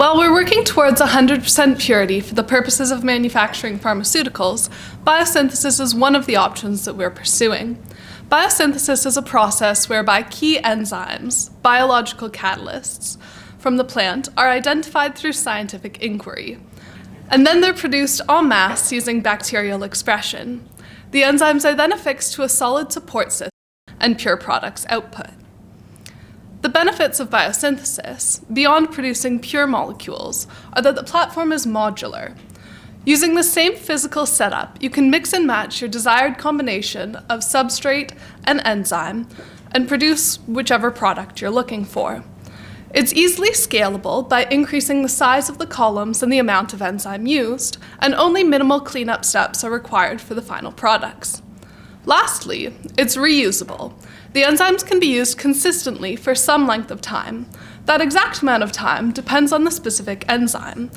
While we're working towards 100% purity for the purposes of manufacturing pharmaceuticals, biosynthesis is one of the options that we're pursuing. Biosynthesis is a process whereby key enzymes, biological catalysts, from the plant are identified through scientific inquiry, and then they're produced en masse using bacterial expression. The enzymes are then affixed to a solid support system and pure products output. The benefits of biosynthesis, beyond producing pure molecules, are that the platform is modular. Using the same physical setup, you can mix and match your desired combination of substrate and enzyme and produce whichever product you're looking for. It's easily scalable by increasing the size of the columns and the amount of enzyme used, and only minimal cleanup steps are required for the final products. Lastly, it's reusable. The enzymes can be used consistently for some length of time. That exact amount of time depends on the specific enzyme.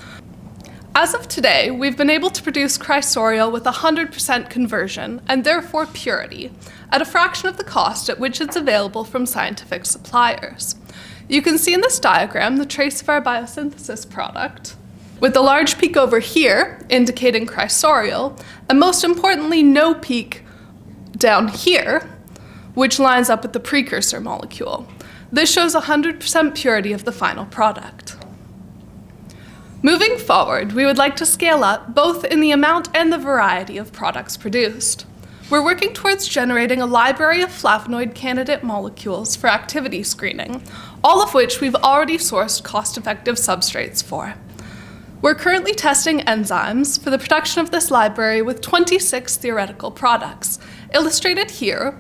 As of today, we've been able to produce chrysorial with 100% conversion, and therefore purity, at a fraction of the cost at which it's available from scientific suppliers. You can see in this diagram the trace of our biosynthesis product, with the large peak over here indicating chrysorial, and most importantly, no peak down here, which lines up with the precursor molecule. This shows 100% purity of the final product. Moving forward, we would like to scale up both in the amount and the variety of products produced. We're working towards generating a library of flavonoid candidate molecules for activity screening, all of which we've already sourced cost-effective substrates for. We're currently testing enzymes for the production of this library with 26 theoretical products, illustrated here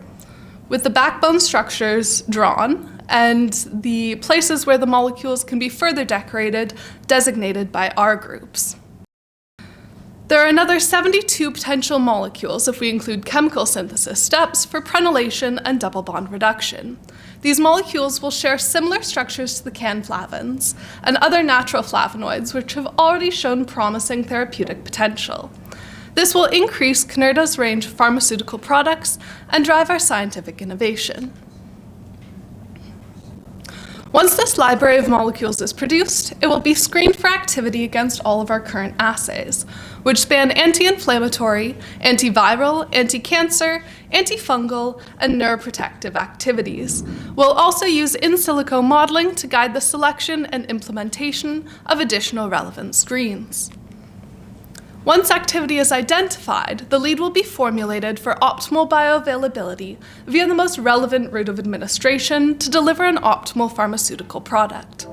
with the backbone structures drawn and the places where the molecules can be further decorated, designated by R groups. There are another 72 potential molecules if we include chemical synthesis steps for prenylation and double bond reduction. These molecules will share similar structures to the canflavins and other natural flavonoids which have already shown promising therapeutic potential. This will increase Canurta's range of pharmaceutical products and drive our scientific innovation. Once this library of molecules is produced, it will be screened for activity against all of our current assays, which span anti-inflammatory, antiviral, anti-cancer, antifungal, and neuroprotective activities. We'll also use in silico modeling to guide the selection and implementation of additional relevant screens. Once activity is identified, the lead will be formulated for optimal bioavailability via the most relevant route of administration to deliver an optimal pharmaceutical product.